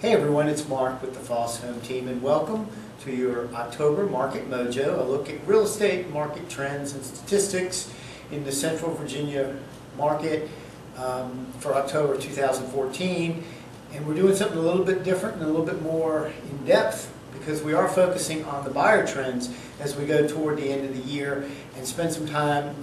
Hey everyone, it's Mark with the Foss Home Team, and welcome to your October Market Mojo, a look at real estate market trends and statistics in the Central Virginia market for October 2014. And we're doing something a little bit different and a little bit more in depth because we are focusing on the buyer trends as we go toward the end of the year and spend some time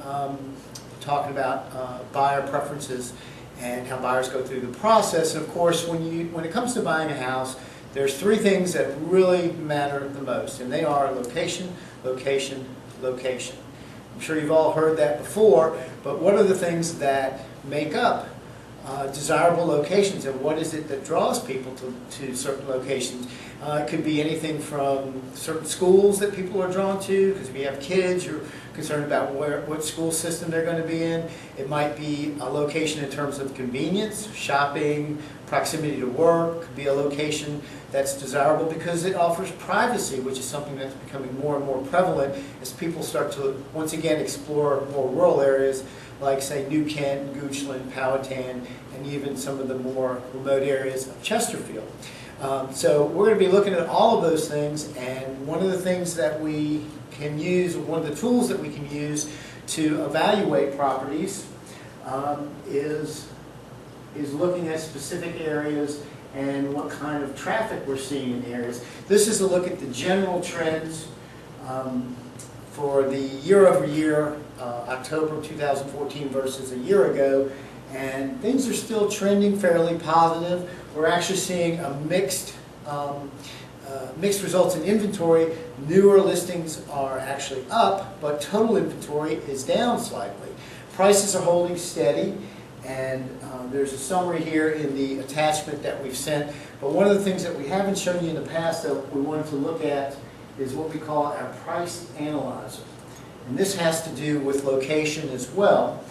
talking about buyer preferences and how buyers go through the process. And of course, when it comes to buying a house, there's three things that really matter the most, and they are location, location, location. I'm sure you've all heard that before, but what are the things that make up desirable locations, and what is it that draws people to certain locations? It could be anything from certain schools that people are drawn to, because if you have kids, you're concerned about what school system they're going to be in. It might be a location in terms of convenience, shopping, proximity to work. It could be a location that's desirable because it offers privacy, which is something that's becoming more and more prevalent as people start to once again explore more rural areas like, say, New Kent, Goochland, Powhatan, and even some of the more remote areas of Chesterfield. So we're going to be looking at all of those things, and one of the things that we can use, one of the tools that we can use to evaluate properties is looking at specific areas and what kind of traffic we're seeing in the areas. This is a look at the general trends for the year-over-year October 2014 versus a year ago, and things are still trending fairly positive. We're actually seeing a mixed results in inventory. Newer listings are actually up, but total inventory is down slightly. Prices are holding steady, and there's a summary here in the attachment that we've sent. But one of the things that we haven't shown you in the past that we wanted to look at is what we call our price analyzer. And this has to do with location as well.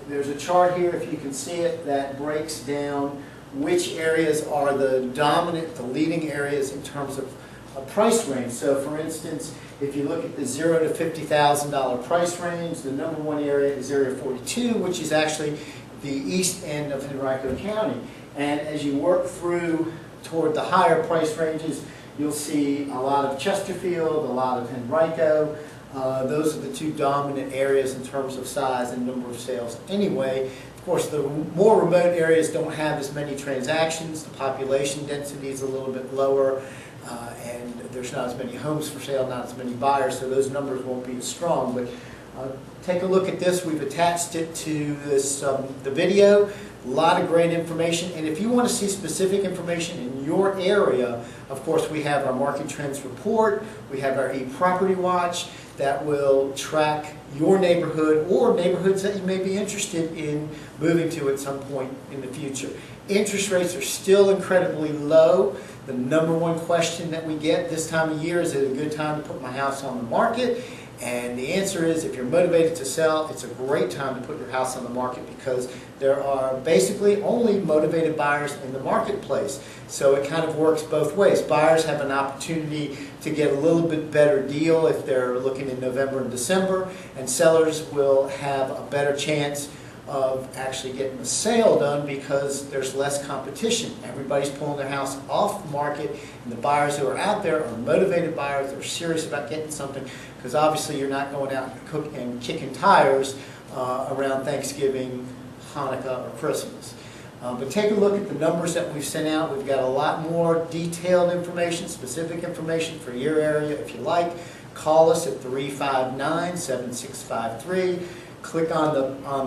There's a chart here, if you can see it, that breaks down which areas are the dominant, the leading areas in terms of a price range. So for instance, if you look at the $0 to $50,000 price range, the number one area is Area 42, which is actually the east end of Henrico County. And as you work through toward the higher price ranges, you'll see a lot of Chesterfield, a lot of Henrico. Those are the two dominant areas in terms of size and number of sales anyway. Of course, the more remote areas don't have as many transactions. The population density is a little bit lower, and there's not as many homes for sale, not as many buyers, so those numbers won't be as strong. But take a look at this. We've attached it to this the video. A lot of great information, and if you want to see specific information in your area, of course we have our Market Trends Report, we have our eProperty Watch that will track your neighborhood or neighborhoods that you may be interested in moving to at some point in the future. Interest rates are still incredibly low. The number one question that we get this time of year is it a good time to put my house on the market? And the answer is, if you're motivated to sell, it's a great time to put your house on the market because there are basically only motivated buyers in the marketplace. So it kind of works both ways. Buyers have an opportunity to get a little bit better deal if they're looking in November and December, and sellers will have a better chance of actually getting the sale done because there's less competition. Everybody's pulling their house off the market, and the buyers who are out there are motivated buyers. They're serious about getting something because obviously you're not going out and kicking tires around Thanksgiving, Hanukkah, or Christmas. But take a look at the numbers that we've sent out. We've got a lot more detailed information, specific information for your area. If you like, call us at 359-7653. Click on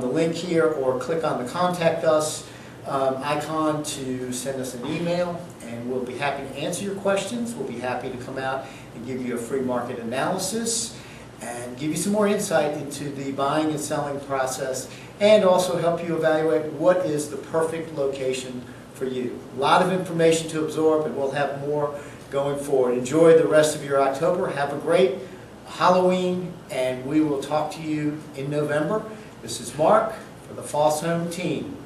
the link here or click on the Contact Us icon to send us an email, and we'll be happy to answer your questions. We'll be happy to come out and give you a free market analysis and give you some more insight into the buying and selling process, and also help you evaluate what is the perfect location for you. A lot of information to absorb, and we'll have more going forward. Enjoy the rest of your October. Have a great Halloween, and we will talk to you in November. This is Mark for the Foss Home Team.